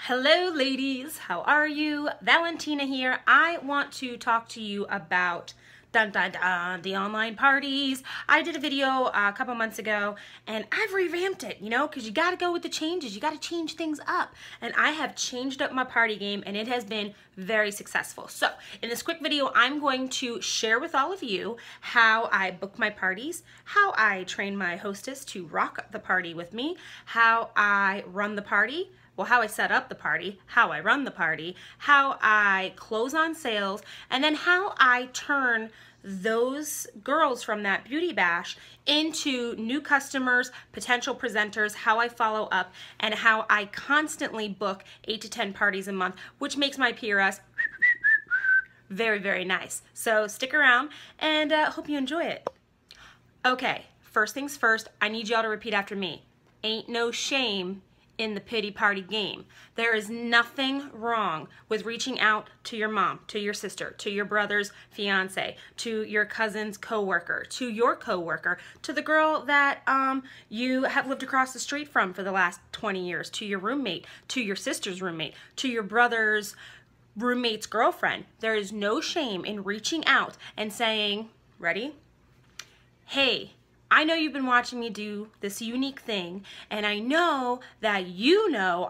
Hello ladies, how are you? Valentina here. I want to talk to you about the online parties. I did a video a couple months ago and I've revamped it, because you got to go with the changes. You got to change things up. And I have changed up my party game and it has been very successful. So in this quick video, I'm going to share with all of you how I book my parties, how I train my hostess to rock the party with me, how I run the party, how I set up the party, how I run the party, how I close on sales, and then how I turn those girls from that beauty bash into new customers, potential presenters, how I follow up, and how I constantly book 8 to 10 parties a month, which makes my PRS very, very nice. So stick around and hope you enjoy it. Okay, first things first, I need y'all to repeat after me. Ain't no shame in the pity party game. There is nothing wrong with reaching out to your mom, to your sister, to your brother's fiance, to your cousin's coworker, to your coworker, to the girl that you have lived across the street from for the last 20 years, to your roommate, to your sister's roommate, to your brother's roommate's girlfriend. There is no shame in reaching out and saying, ready? Hey, I know you've been watching me do this unique thing, and I know that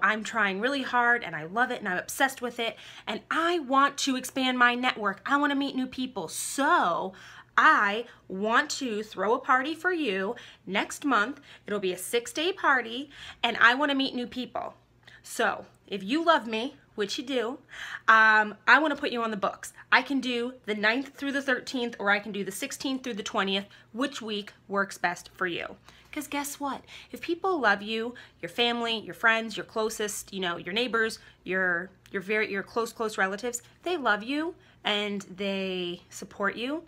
I'm trying really hard and I love it and I'm obsessed with it, and I want to expand my network. I want to meet new people. So I want to throw a party for you next month. It'll be a 6-day party, and I want to meet new people. So if you love me, which you do, I want to put you on the books. I can do the 9th through the 13th, or I can do the 16th through the 20th. Which week works best for you? Because guess what? If people love you, your family, your friends, your closest, your neighbors, your close relatives, they love you and they support you,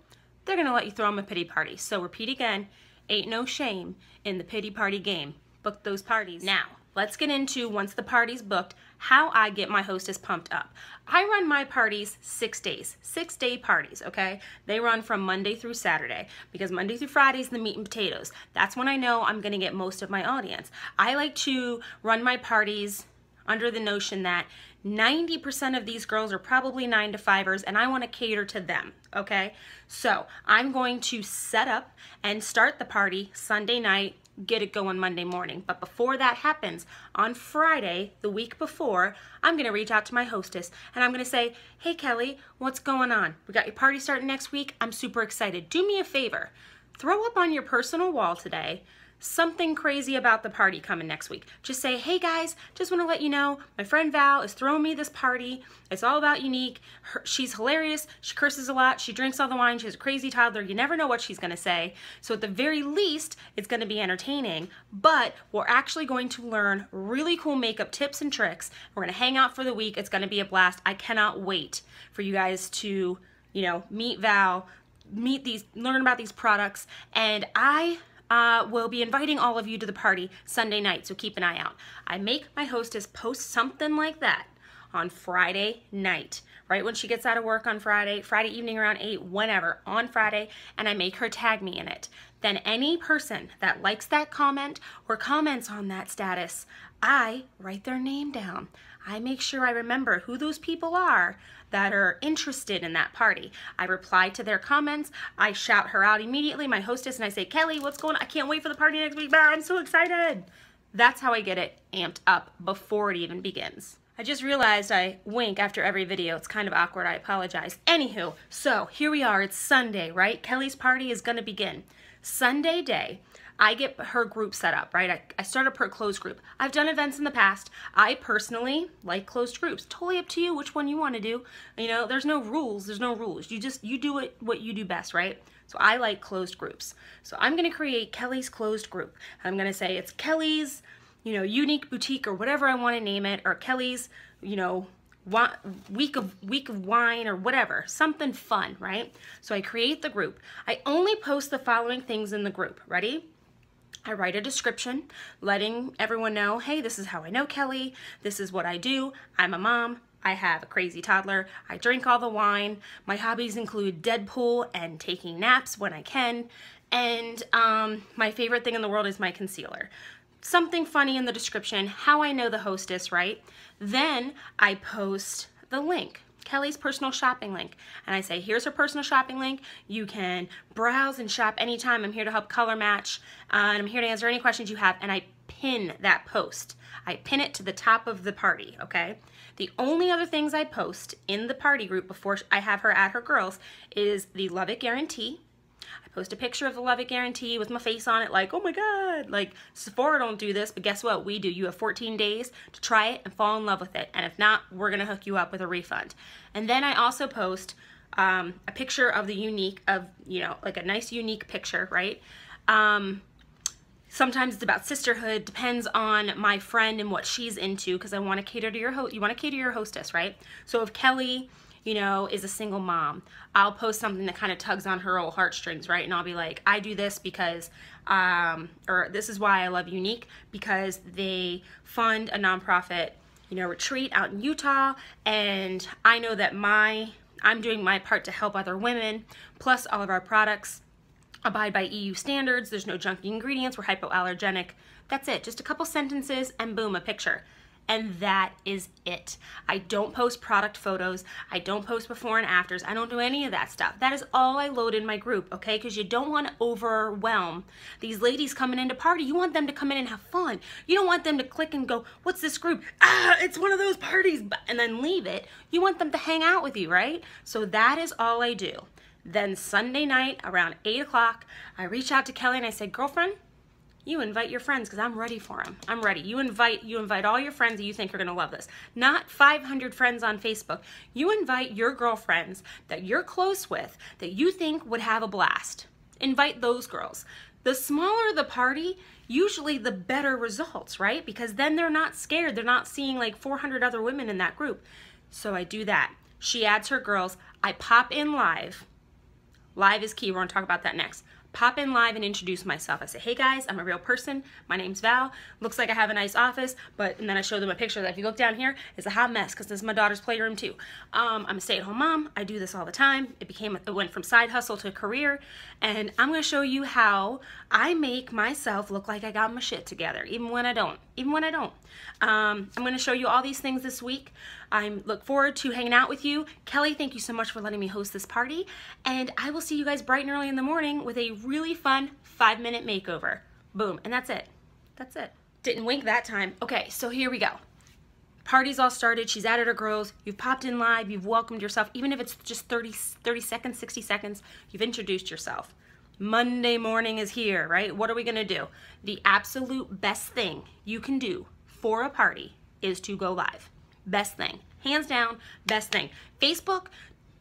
they're gonna let you throw them a pity party. So repeat again, ain't no shame in the pity party game. Book those parties. Now, let's get into, once the party's booked, how I get my hostess pumped up. I run my parties 6 days, 6-day parties, okay? They run from Monday through Saturday, because Monday through Friday is the meat and potatoes. That's when I know I'm gonna get most of my audience. I like to run my parties under the notion that 90% of these girls are probably 9 to 5ers, and I want to cater to them, okay? So I'm going to set up and start the party Sunday night, get it going Monday morning. But before that happens, on Friday, the week before, I'm gonna reach out to my hostess and I'm gonna say, hey Kelly, what's going on? We got your party starting next week. I'm super excited. Do me a favor. Throw up on your personal wall today something crazy about the party coming next week. Just say, hey guys, just want to let you know my friend Val is throwing me this party. It's all about Unique. She's hilarious. She curses a lot. She drinks all the wine. She's a crazy toddler. You never know what she's going to say. So at the very least, it's going to be entertaining, but we're actually going to learn really cool makeup tips and tricks. We're going to hang out for the week. It's going to be a blast. I cannot wait for you guys to, meet Val, learn about these products, and we'll be inviting all of you to the party Sunday night, so keep an eye out. I make my hostess post something like that on Friday night, right when she gets out of work on Friday evening around 8, whenever, on Friday, and I make her tag me in it. Then any person that likes that comment or comments on that status, I write their name down. I make sure I remember who those people are that are interested in that party. I reply to their comments. I shout her out immediately, my hostess, and I say, Kelly, what's going on? I can't wait for the party next week. I'm so excited. That's how I get it amped up before it even begins. I just realized I wink after every video. It's kind of awkward. I apologize. Anywho, so here we are. It's Sunday, right? Kelly's party is going to begin. Sunday day, I get her group set up, right? I start up her closed group. I've done events in the past. I personally like closed groups. Totally up to you which one you want to do. There's no rules. There's no rules. You do what you do best, right? So I like closed groups. So I'm going to create Kelly's closed group. I'm going to say it's Kelly's, Unique Boutique, or whatever I want to name it, or Kelly's, week of wine, or whatever, something fun, right? So I create the group. I only post the following things in the group. Ready? I write a description letting everyone know, hey, this is how I know Kelly. This is what I do. I'm a mom. I have a crazy toddler. I drink all the wine. My hobbies include Deadpool and taking naps when I can. And my favorite thing in the world is my concealer. something funny in the description, how I know the hostess, right? Then I post the link, Kelly's personal shopping link. And I say, here's her personal shopping link. You can browse and shop anytime. I'm here to help color match. And I'm here to answer any questions you have. And I pin that post. I pin it to the top of the party, okay? The only other things I post in the party group before I have her add her girls is the Love It Guarantee. I post a picture of the Love It Guarantee with my face on it like, oh my God, like Sephora don't do this, but guess what? We do. You have 14 days to try it and fall in love with it. And if not, we're gonna hook you up with a refund. And then I also post a picture of the unique, like a nice unique picture, right? Sometimes it's about sisterhood, depends on my friend and what she's into, because I want to cater to your you want to cater to your hostess, right? So if Kelly, is a single mom, I'll post something that kind of tugs on her old heartstrings, right? And I'll be like, I do this because, or this is why I love Unique, because they fund a nonprofit, retreat out in Utah, and I know that I'm doing my part to help other women, plus all of our products abide by EU standards. There's no junky ingredients. We're hypoallergenic. That's it. Just a couple sentences and boom, a picture. And that is it. I don't post product photos. I don't post before and afters. I don't do any of that stuff. That is all I load in my group, okay? Because you don't want to overwhelm these ladies coming into party. You want them to come in and have fun. You don't want them to click and go, what's this group? It's one of those parties, and then leave it. You want them to hang out with you, right? So that is all I do. Then Sunday night around 8 o'clock, I reach out to Kelly and I say, girlfriend, you invite your friends because I'm ready for them. I'm ready. You invite all your friends that you think are going to love this. Not 500 friends on Facebook. You invite your girlfriends that you're close with that you think would have a blast. Invite those girls. The smaller the party, usually the better results, right? Because then they're not scared. They're not seeing like 400 other women in that group. So I do that. She adds her girls. I pop in live. Live is key. We're going to talk about that next. Pop in live and introduce myself. I say, hey guys, I'm a real person. My name's Val. Looks like I have a nice office, and then I show them a picture that if you look down here, it's a hot mess because this is my daughter's playroom too. I'm a stay-at-home mom. I do this all the time. It went from side hustle to career, and I'm going to show you how I make myself look like I got my shit together, even when I don't. I'm going to show you all these things this week. I look forward to hanging out with you. Kelly, thank you so much for letting me host this party, and I will see you guys bright and early in the morning with a really fun 5-minute makeover. Boom, and that's it. That's it. Didn't wink that time. Okay, so here we go. Party's all started. She's added her girls. You've popped in live. You've welcomed yourself. Even if it's just 30 seconds, 60 seconds, you've introduced yourself. Monday morning is here, right? What are we going to do? The absolute best thing you can do for a party is to go live. Best thing. Hands down, best thing. Facebook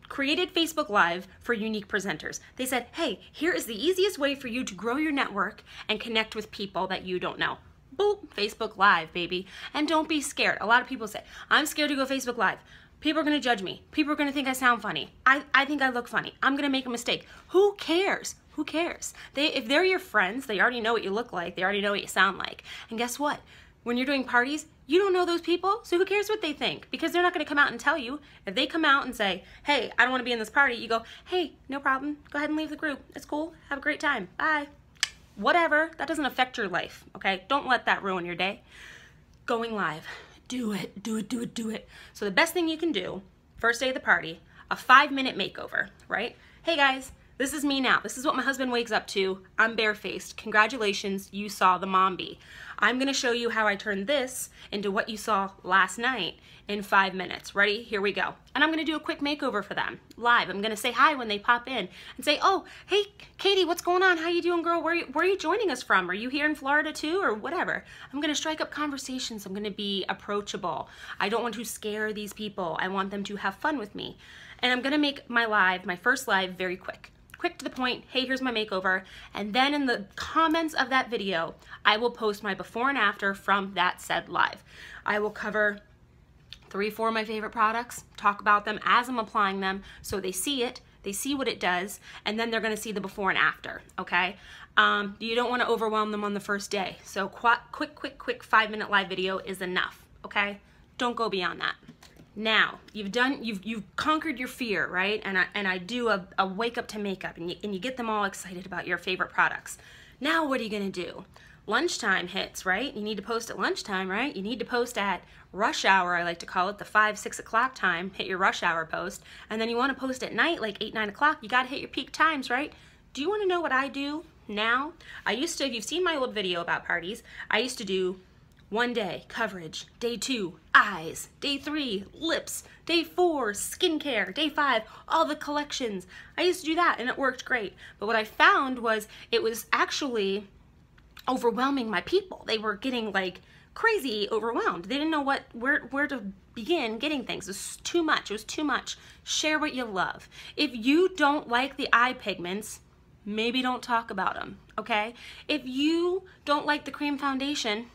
created Facebook Live for unique presenters. They said, hey, here is the easiest way for you to grow your network and connect with people that you don't know. Boop, Facebook Live, baby. And don't be scared. A lot of people say, I'm scared to go Facebook Live. People are going to judge me. People are going to think I sound funny. I think I look funny. I'm going to make a mistake. Who cares? Who cares? If they're your friends, they already know what you look like. They already know what you sound like. And guess what? When you're doing parties, you don't know those people, so who cares what they think? Because they're not going to come out and tell you. If they come out and say, hey, I don't want to be in this party, you go, hey, no problem. Go ahead and leave the group. It's cool. Have a great time. Bye. Whatever. That doesn't affect your life, okay? Don't let that ruin your day. Going live. Do it. Do it. Do it. Do it. So the best thing you can do, first day of the party, a 5-minute makeover, right? Hey, guys. This is me now. This is what my husband wakes up to. I'm barefaced. Congratulations, you saw the mom bee. I'm gonna show you how I turned this into what you saw last night in 5 minutes. Ready? Here we go. And I'm gonna do a quick makeover for them, live. I'm gonna say hi when they pop in and say, oh, hey, Katie, what's going on? How you doing, girl? Where are you joining us from? Are you here in Florida too, or whatever? I'm gonna strike up conversations. I'm gonna be approachable. I don't want to scare these people. I want them to have fun with me. And I'm gonna make my first live, very quick. Quick to the point, hey, here's my makeover. And then in the comments of that video, I will post my before and after from that said live. I will cover 3-4 of my favorite products, talk about them as I'm applying them so they see it, they see what it does, and then they're gonna see the before and after, okay? You don't wanna overwhelm them on the first day. So quick 5-minute live video is enough, okay? Don't go beyond that. Now, you've conquered your fear, right? And I do a wake up to makeup, and you get them all excited about your favorite products. Now what are you gonna do? lunchtime hits, right? You need to post at lunchtime, right? You need to post at rush hour, I like to call it, the 5, 6 o'clock time, hit your rush hour post. And then you want to post at night, like 8, 9 o'clock, you got to hit your peak times, right? Do you want to know what I do now? I used to, if you've seen my old video about parties, I used to do 1 day coverage, day 2 eyes, day 3 lips, day 4 skincare, day 5 all the collections. I used to do that and it worked great. But what I found was it was actually overwhelming my people. They were getting like crazy overwhelmed. They didn't know where to begin getting things. It was too much. It was too much. Share what you love. If you don't like the eye pigments, maybe don't talk about them, okay? If you don't like the cream foundation,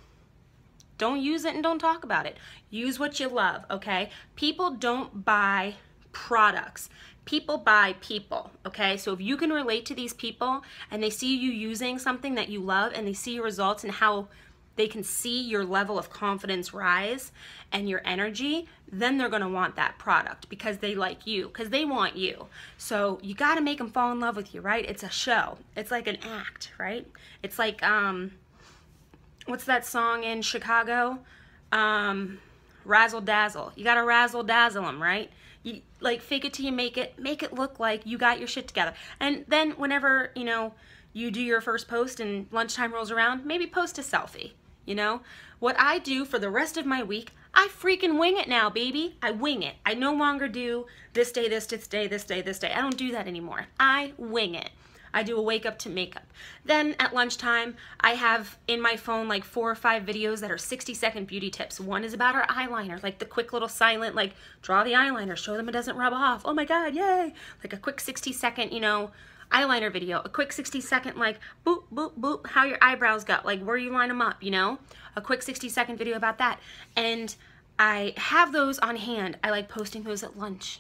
don't use it and don't talk about it. Use what you love, okay? People don't buy products. People buy people, okay? So if you can relate to these people and they see you using something that you love and they see your results and how they can see your level of confidence rise and your energy, then they're gonna want that product because they like you, because they want you. So you gotta make them fall in love with you, right? It's a show. It's like an act, right? It's like, what's that song in Chicago? Razzle Dazzle. You gotta razzle dazzle them, right? You like fake it till you make it look like you got your shit together. And then whenever, you know, you do your first post and lunchtime rolls around, maybe post a selfie, you know? What I do for the rest of my week, I freaking wing it now, baby. I wing it. I no longer do this day, this day, this day, this day. I don't do that anymore. I wing it. I do a wake up to makeup. Then at lunchtime, I have in my phone like 4 or 5 videos that are 60-second beauty tips. One is about our eyeliner, like the quick little silent, like draw the eyeliner, show them it doesn't rub off. Oh my God, yay. Like a quick 60-second, you know, eyeliner video. A quick 60-second like boop, boop, boop, how your eyebrows go, like where you line them up, you know? A quick 60-second video about that. And I have those on hand. I like posting those at lunch.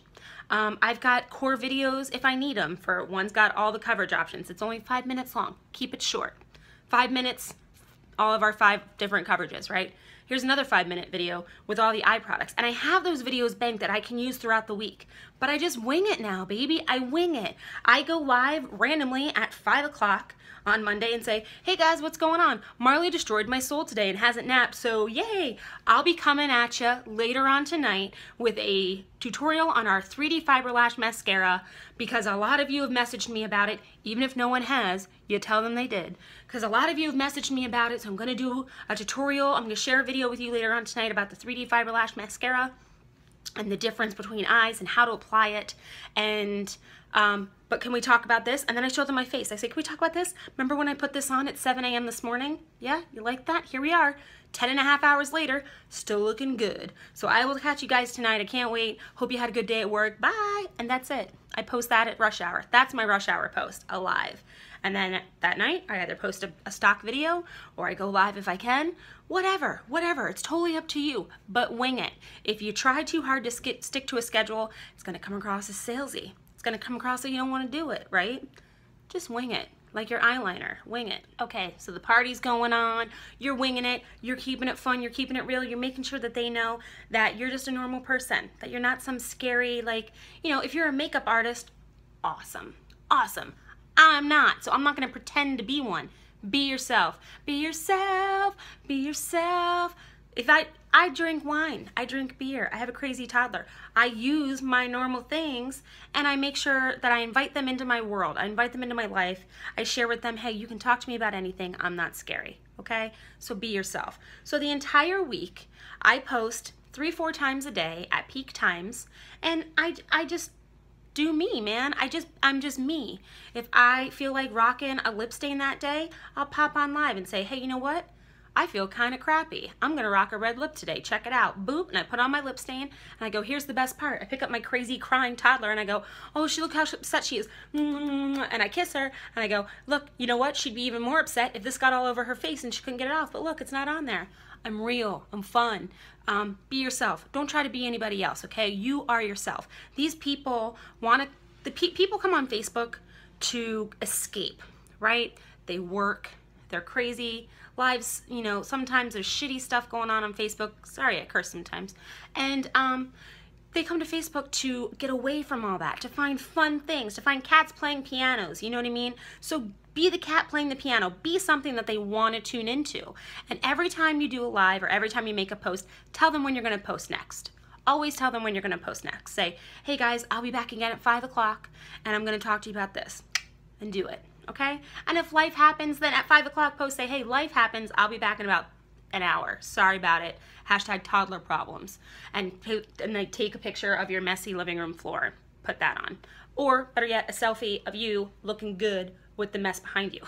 I've got core videos if I need them. For one's got all the coverage options. It's only 5 minutes long. Keep it short. 5 minutes, all of our 5 different coverages, right? Here's another 5-minute video with all the eye products. And I have those videos banked that I can use throughout the week. But I just wing it now, baby. I wing it. I go live randomly at 5 o'clock on Monday and say, hey guys, what's going on? Marley destroyed my soul today and hasn't napped, so yay! I'll be coming at you later on tonight with a tutorial on our 3D Fiber Lash Mascara because a lot of you have messaged me about it. Even if no one has, you tell them they did. Because a lot of you have messaged me about it, so I'm gonna do a tutorial. I'm gonna share a video with you later on tonight about the 3D Fiber Lash Mascara and the difference between eyes and how to apply it. And but can we talk about this? And then I show them my face. I say, can we talk about this? Remember when I put this on at 7 a.m. this morning? Yeah, you like that? Here we are, 10.5 hours later, still looking good. So I will catch you guys tonight. I can't wait. Hope you had a good day at work. Bye. And that's it. I post that at rush hour. That's my rush hour post, alive. And then that night, I either post a stock video or I go live if I can. Whatever. It's totally up to you, but wing it. If you try too hard to stick to a schedule, it's going to come across as salesy. It's going to come across that you don't want to do it, right? Just wing it. Like your eyeliner, wing it. Okay, so the party's going on, you're winging it, you're keeping it fun, you're keeping it real, you're making sure that they know that you're just a normal person, that you're not some scary, like, you know, if you're a makeup artist, awesome. I'm not, so I'm not gonna pretend to be one. Be yourself. Be yourself. Be yourself. If I drink wine, I drink beer, I have a crazy toddler. I use my normal things and I make sure that I invite them into my world. I invite them into my life. I share with them, hey, you can talk to me about anything. I'm not scary, okay? So be yourself. So the entire week, I post 3-4 times a day at peak times and I just do me, man. I'm just me. If I feel like rocking a lip stain that day, I'll pop on live and say, hey, you know what? I feel kind of crappy. I'm gonna rock a red lip today. Check it out. Boop, and I put on my lip stain, and I go, here's the best part. I pick up my crazy crying toddler, and I go, oh, look how upset she is. And I kiss her, and I go, look, you know what? She'd be even more upset if this got all over her face and she couldn't get it off, but look, it's not on there. I'm real, I'm fun. Be yourself. Don't try to be anybody else, okay? You are yourself. These people people come on Facebook to escape, right? They work, they're crazy lives, you know, sometimes there's shitty stuff going on Facebook. Sorry, I curse sometimes. And they come to Facebook to get away from all that, to find fun things, to find cats playing pianos, you know what I mean? So be the cat playing the piano, be something that they want to tune into. And every time you do a live or every time you make a post, tell them when you're going to post next. Always tell them when you're going to post next. Say, hey guys, I'll be back again at 5 o'clock and I'm going to talk to you about this, and do it, okay? And if life happens, then at 5 o'clock post, say, hey, life happens, I'll be back in about an hour. Sorry about it. Hashtag toddler problems. And then take a picture of your messy living room floor. Put that on. Or better yet, a selfie of you looking good with the mess behind you.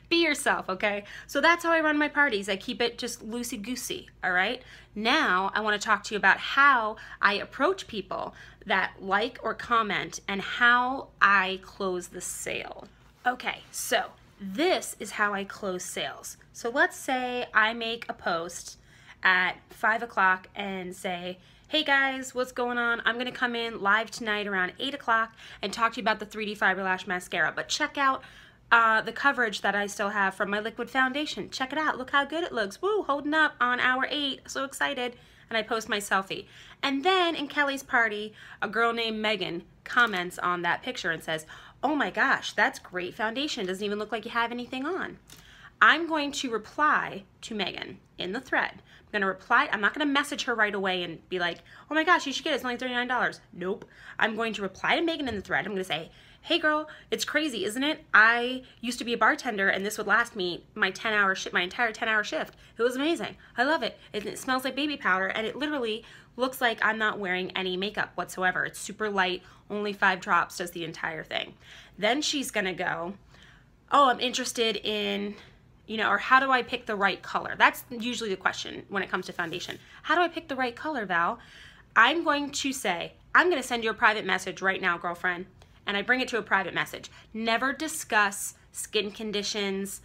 Be yourself, okay? So that's how I run my parties. I keep it just loosey-goosey, all right? Now I want to talk to you about how I approach people that like or comment and how I close the sale. Okay, so this is how I close sales. So let's say I make a post at 5 o'clock and say, hey guys, what's going on? I'm gonna come in live tonight around 8 o'clock and talk to you about the 3D Fiber Lash Mascara, but check out the coverage that I still have from my liquid foundation. Check it out, look how good it looks. Woo, holding up on hour 8, so excited. And I post my selfie. And then in Kelly's party, a girl named Megan comments on that picture and says, oh my gosh, that's great foundation. Doesn't even look like you have anything on. I'm going to reply to Megan in the thread. I'm going to reply. I'm not going to message her right away and be like, oh my gosh, you should get it. It's only $39. Nope. I'm going to reply to Megan in the thread. I'm going to say, hey girl, it's crazy, isn't it? I used to be a bartender and this would last me my entire 10-hour shift. It was amazing. I love it. It smells like baby powder and it literally looks like I'm not wearing any makeup whatsoever. It's super light, only 5 drops does the entire thing. Then she's going to go, oh, I'm interested in, or how do I pick the right color? That's usually the question when it comes to foundation. How do I pick the right color, Val? I'm going to say, I'm going to send you a private message right now, girlfriend. And I bring it to a private message. Never discuss skin conditions,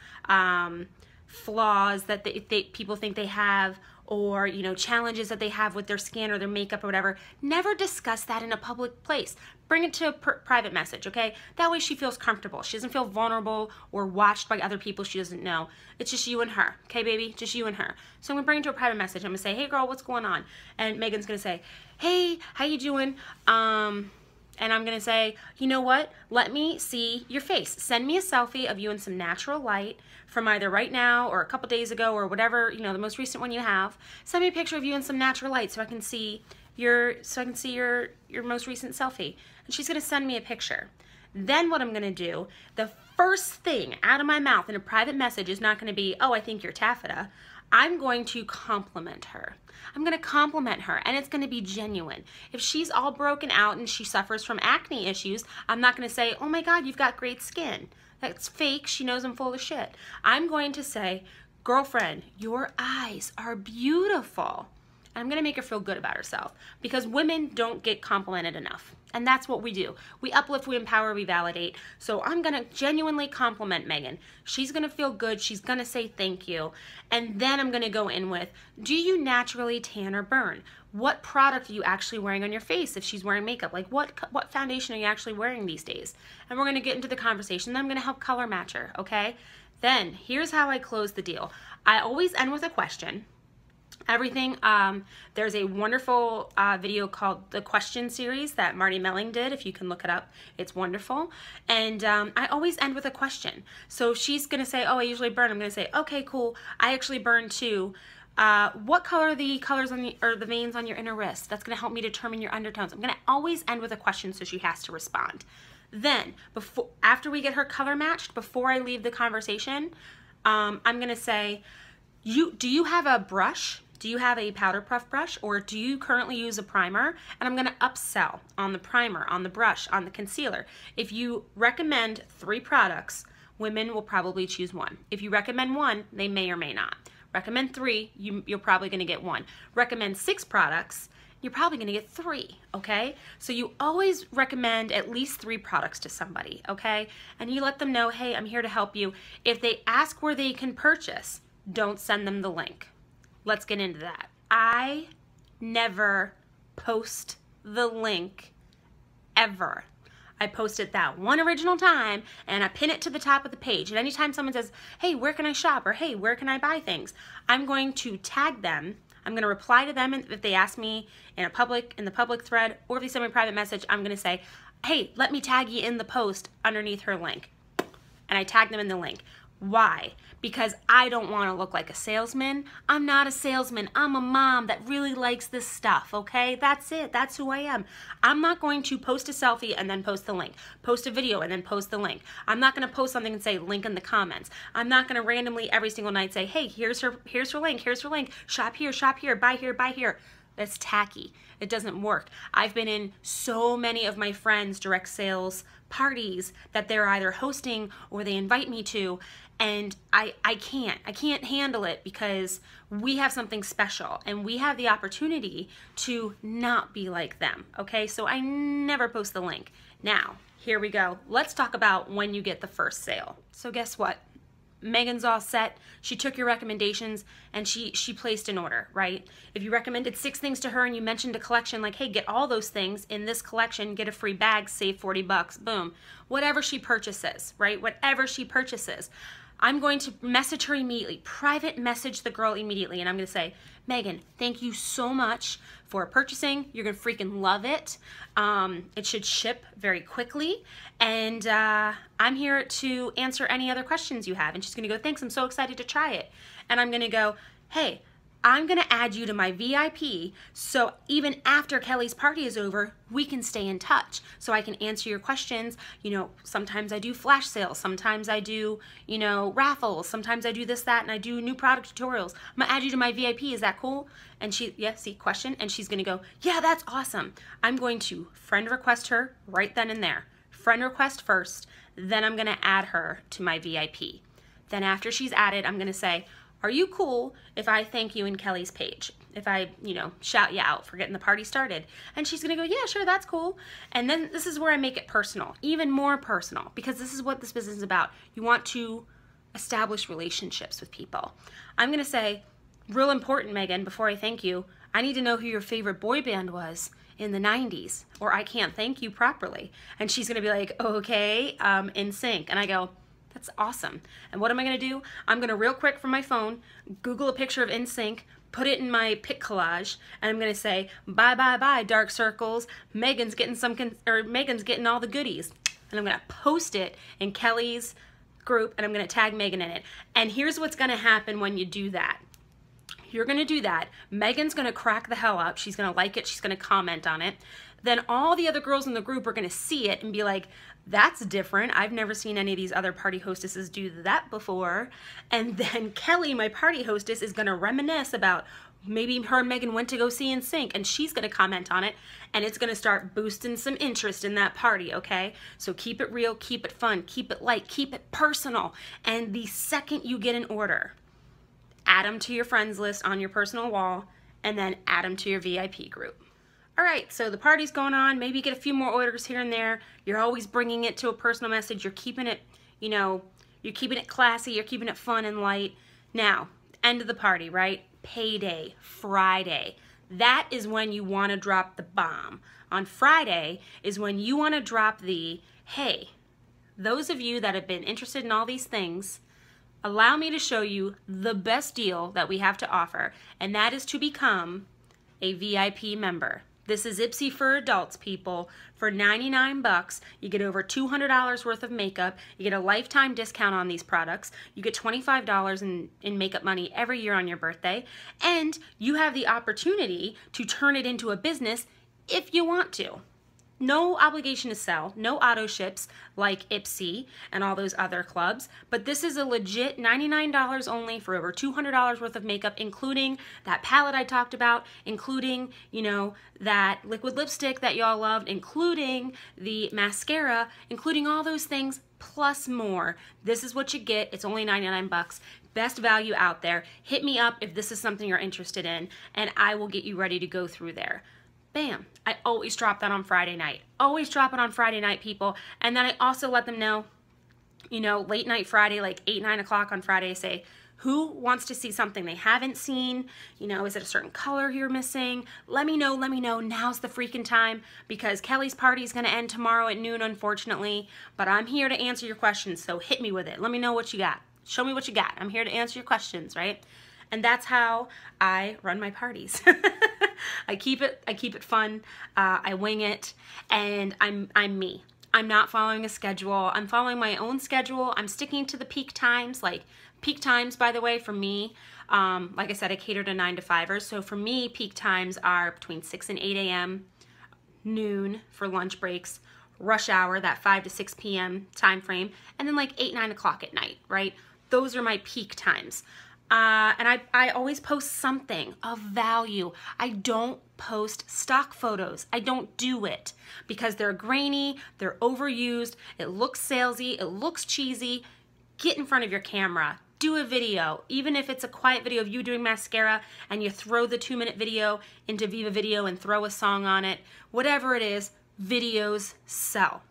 flaws that people think they have, or challenges that they have with their skin or their makeup or whatever. Never discuss that in a public place. Bring it to a private message, okay? That way she feels comfortable. She doesn't feel vulnerable or watched by other people she doesn't know. It's just you and her, okay, baby? Just you and her. So I'm gonna bring it to a private message. I'm gonna say, hey girl, what's going on? And Megan's gonna say, hey, how you doing? And I'm gonna say, you know what? Let me see your face. Send me a selfie of you in some natural light from either right now or a couple days ago or whatever, the most recent one you have. Send me a picture of you in some natural light so I can see your most recent selfie. And she's gonna send me a picture. Then what I'm gonna do, the first thing out of my mouth in a private message is not gonna be, oh, I think you're taffeta. I'm going to compliment her. I'm going to compliment her, and it's going to be genuine. If she's all broken out and she suffers from acne issues, I'm not going to say, oh my God, you've got great skin. That's fake. She knows I'm full of shit. I'm going to say, girlfriend, your eyes are beautiful. I'm going to make her feel good about herself because women don't get complimented enough. And that's what we do. We uplift, we empower, we validate. So I'm going to genuinely compliment Megan. She's going to feel good. She's going to say thank you. And then I'm going to go in with, do you naturally tan or burn? What product are you actually wearing on your face if she's wearing makeup? Like what foundation are you actually wearing these days? And we're going to get into the conversation. Then I'm going to help color match her, okay? Then here's how I close the deal. I always end with a question. Everything, there's a wonderful video called the Question Series that Marty Melling did, if you can look it up. It's wonderful. And I always end with a question. So she's going to say, oh, I usually burn. I'm going to say, okay, cool. I actually burn too. What color are the colors on the veins on your inner wrist? That's going to help me determine your undertones. I'm going to always end with a question so she has to respond. Then, after we get her color matched, before I leave the conversation, I'm going to say, do you have a brush? Do you have a powder puff brush, or do you currently use a primer? And I'm gonna upsell on the primer, on the brush, on the concealer. If you recommend 3 products, women will probably choose 1. If you recommend 1, they may or may not. Recommend 3, you're probably gonna get 1. Recommend 6 products, you're probably gonna get 3, okay? So you always recommend at least 3 products to somebody, okay? And you let them know, hey, I'm here to help you. If they ask where they can purchase, don't send them the link. Let's get into that. I never post the link ever. I post it that one original time and I pin it to the top of the page. And anytime someone says, hey, where can I shop? Or hey, where can I buy things? I'm going to tag them. I'm going to reply to them if they ask me in the public thread, or if they send me a private message, I'm going to say, hey, let me tag you in the post underneath her link. And I tag them in the link. Why? Because I don't want to look like a salesman. I'm not a salesman. I'm a mom that really likes this stuff, okay? That's it. That's who I am. I'm not going to post a selfie and then post the link. Post a video and then post the link. I'm not going to post something and say link in the comments. I'm not going to randomly every single night say, hey, here's her link, here's her link. Shop here, buy here, buy here. That's tacky. It doesn't work. I've been in so many of my friends' direct sales parties that they're either hosting or they invite me to, and I can't handle it, because we have something special and we have the opportunity to not be like them, okay? So I never post the link. Now, here we go. Let's talk about when you get the first sale. So guess what? Megan's all set. She took your recommendations and she placed an order, right? If you recommended 6 things to her and you mentioned a collection like, hey, get all those things in this collection, get a free bag, save 40 bucks, boom. Whatever she purchases, right? Whatever she purchases, I'm going to message her immediately, private message the girl immediately, and I'm going to say, Megan, thank you so much for purchasing. You're going to freaking love it. It should ship very quickly, and I'm here to answer any other questions you have. And she's going to go, thanks, I'm so excited to try it. And I'm going to go, hey, I'm going to add you to my VIP, so even after Kelly's party is over, we can stay in touch. So I can answer your questions. You know, sometimes I do flash sales, sometimes I do, you know, raffles, sometimes I do this, that, and I do new product tutorials. I'm going to add you to my VIP. Is that cool? And she, yeah, see, question, and she's going to go, yeah, that's awesome. I'm going to friend request her right then and there. Friend request first, then I'm going to add her to my VIP. Then after she's added, I'm going to say, are you cool if I thank you in Kelly's page? If I, you know, shout you out for getting the party started? And she's gonna go, yeah, sure, that's cool. And then this is where I make it personal, even more personal, because this is what this business is about. You want to establish relationships with people. I'm gonna say, real important, Megan, before I thank you, I need to know who your favorite boy band was in the 90s, or I can't thank you properly. And she's gonna be like, okay, NSYNC. And I go, that's awesome. And what am I going to do? I'm going to real quick from my phone Google a picture of NSYNC, put it in my pic collage, and I'm going to say, bye, bye, bye, dark circles. Megan's getting Megan's getting all the goodies. And I'm going to post it in Kelly's group, and I'm going to tag Megan in it. And here's what's going to happen when you do that. You're going to do that. Megan's going to crack the hell up. She's going to like it. She's going to comment on it. Then all the other girls in the group are going to see it and be like, that's different. I've never seen any of these other party hostesses do that before. And then Kelly, my party hostess, is going to reminisce about maybe her and Megan went to go see NSYNC, and she's going to comment on it, and it's going to start boosting some interest in that party, okay? So keep it real, keep it fun, keep it light, keep it personal. And the second you get an order, add them to your friends list on your personal wall, and then add them to your VIP group. All right, so the party's going on. Maybe you get a few more orders here and there. You're always bringing it to a personal message. You're keeping it, you know, you're keeping it classy. You're keeping it fun and light. Now, end of the party, right? Payday, Friday. That is when you want to drop the bomb. On Friday is when you want to drop the, hey, those of you that have been interested in all these things, allow me to show you the best deal that we have to offer, and that is to become a VIP member. This is Ipsy for adults, people. For 99 bucks, you get over $200 worth of makeup. You get a lifetime discount on these products. You get $25 in makeup money every year on your birthday. And you have the opportunity to turn it into a business if you want to. No obligation to sell, no auto ships like Ipsy and all those other clubs, but this is a legit $99 only for over $200 worth of makeup, including that palette I talked about, including, you know, that liquid lipstick that y'all loved, including the mascara, including all those things, plus more. This is what you get. It's only 99 bucks. Best value out there. Hit me up if this is something you're interested in, and I will get you ready to go through there. Bam. I always drop that on Friday night. Always drop it on Friday night, people. And then I also let them know, you know, late night Friday, like 8, 9 o'clock on Friday, say, who wants to see something they haven't seen? You know, is it a certain color you're missing? Let me know, now's the freaking time, because Kelly's party is going to end tomorrow at noon, unfortunately, but I'm here to answer your questions, so hit me with it. Let me know what you got. Show me what you got. I'm here to answer your questions, right? And that's how I run my parties. I keep it fun. I wing it, and I'm me. I'm not following a schedule. I'm following my own schedule. I'm sticking to the peak times. Like peak times, by the way, for me, like I said, I cater to 9 to 5ers. So for me, peak times are between 6 and 8 a.m., noon for lunch breaks, rush hour, that 5 to 6 p.m. time frame, and then like 8, 9 o'clock at night, right? Those are my peak times. And I always post something of value. I don't post stock photos. I don't do it because they're grainy, they're overused, it looks salesy, it looks cheesy. Get in front of your camera, do a video, even if it's a quiet video of you doing mascara and you throw the 2-minute video into Viva Video and throw a song on it. Whatever it is, videos sell.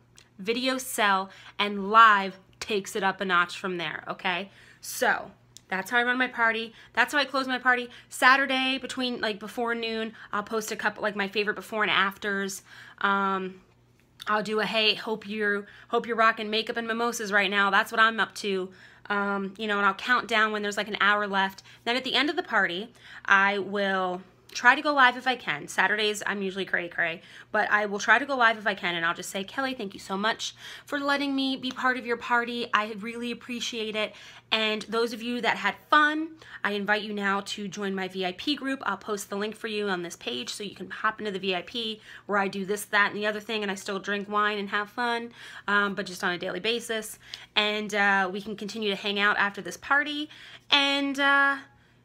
Videos sell, and live takes it up a notch from there, okay? So that's how I run my party. That's how I close my party. Saturday between like before noon, I'll post a couple like my favorite before and afters. I'll do a hey, hope you're rocking makeup and mimosas right now. That's what I'm up to. You know, and I'll count down when there's like an hour left. Then at the end of the party, I will try to go live if I can. Saturdays, I'm usually cray-cray, but I will try to go live if I can, and I'll just say, Kelly, thank you so much for letting me be part of your party. I really appreciate it. And those of you that had fun, I invite you now to join my VIP group. I'll post the link for you on this page so you can hop into the VIP where I do this, that, and the other thing, and I still drink wine and have fun, but just on a daily basis. And we can continue to hang out after this party. And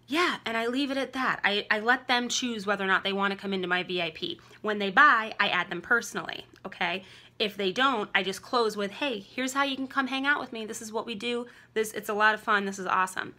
yeah, and I leave it at that. I let them choose whether or not they want to come into my VIP. When they buy, I add them personally, okay? If they don't, I just close with, hey, here's how you can come hang out with me. This is what we do. It's a lot of fun. This is awesome.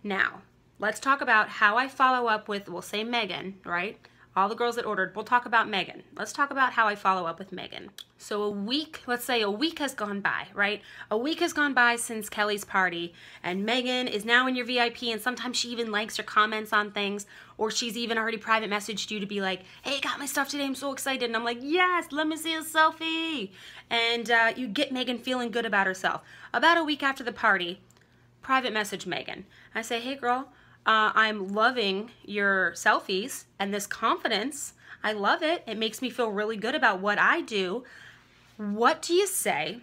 Now, let's talk about how I follow up with, we'll say Megan, right? All the girls that ordered, we'll talk about Megan. Let's talk about how I follow up with Megan. So a week, let's say a week has gone by, right? A week has gone by since Kelly's party, and Megan is now in your VIP, and sometimes she even likes or comments on things, or she's even already private messaged you to be like, hey, got my stuff today, I'm so excited. And I'm like, yes, let me see a selfie. And you get Megan feeling good about herself. About a week after the party, private message Megan. I say, hey girl, I'm loving your selfies and this confidence. I love it. It makes me feel really good about what I do. What do you say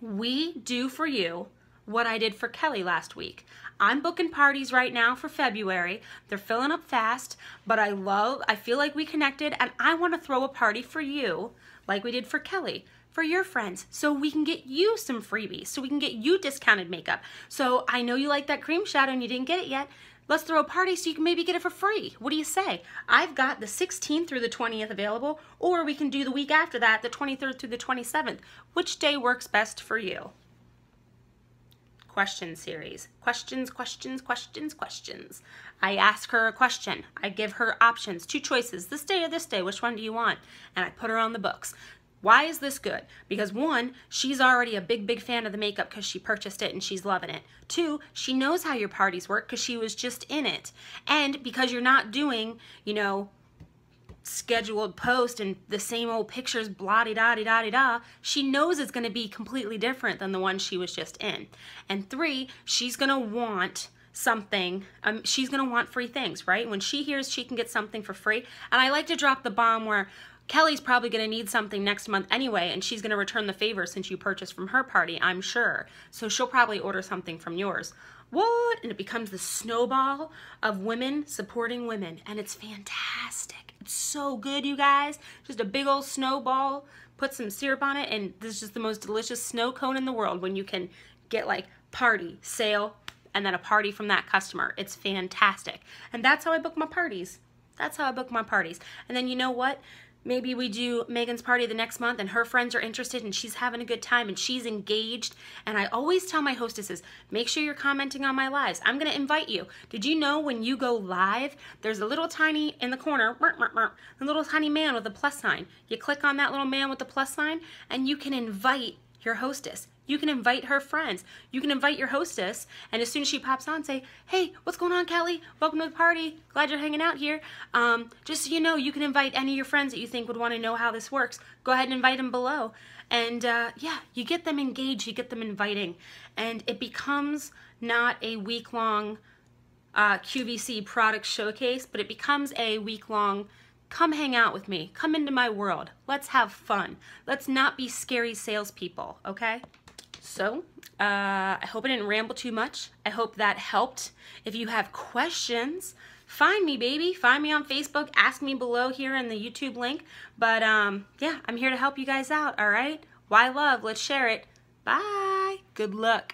we do for you what I did for Kelly last week? I'm booking parties right now for February. They're filling up fast, but I feel like we connected, and I want to throw a party for you like we did for Kelly, for your friends, so we can get you some freebies, so we can get you discounted makeup. So I know you like that cream shadow and you didn't get it yet. Let's throw a party so you can maybe get it for free. What do you say? I've got the 16th through the 20th available, or we can do the week after that, the 23rd through the 27th. Which day works best for you? Question series. Questions, questions, questions, questions. I ask her a question. I give her options, 2 choices, this day or this day, which one do you want? And I put her on the books. Why is this good? Because 1, she's already a big fan of the makeup because she purchased it and she's loving it. 2, she knows how your parties work because she was just in it. And because you're not doing, you know, scheduled post and the same old pictures, blah-de-da-de-da-de-da, she knows it's going to be completely different than the one she was just in. And 3, she's going to want something, she's going to want free things, right? When she hears she can get something for free, and I like to drop the bomb where Kelly's probably going to need something next month anyway, and she's going to return the favor since you purchased from her party, I'm sure. So she'll probably order something from yours. What? And it becomes the snowball of women supporting women, and it's fantastic. It's so good, you guys. Just a big old snowball, put some syrup on it, and this is just the most delicious snow cone in the world when you can get like party, sale, and then a party from that customer. It's fantastic. And that's how I book my parties. That's how I book my parties. And then you know what? Maybe we do Megan's party the next month and her friends are interested and she's having a good time and she's engaged. And I always tell my hostesses, make sure you're commenting on my lives. I'm going to invite you. Did you know when you go live, there's a little tiny, in the corner, a little tiny man with a plus sign. You click on that little man with the plus sign and you can invite your hostess. You can invite her friends. You can invite your hostess, and as soon as she pops on, say, hey, what's going on, Kelly? Welcome to the party. Glad you're hanging out here. Just so you know, you can invite any of your friends that you think would want to know how this works. Go ahead and invite them below. And yeah, you get them engaged, you get them inviting, and it becomes not a week-long QVC product showcase, but it becomes a week-long, come hang out with me, come into my world, let's have fun, let's not be scary salespeople, okay? So, I hope I didn't ramble too much. I hope that helped. If you have questions, find me, baby. Find me on Facebook. Ask me below here in the YouTube link. But, yeah, I'm here to help you guys out, all right? Why love? Let's share it. Bye. Good luck.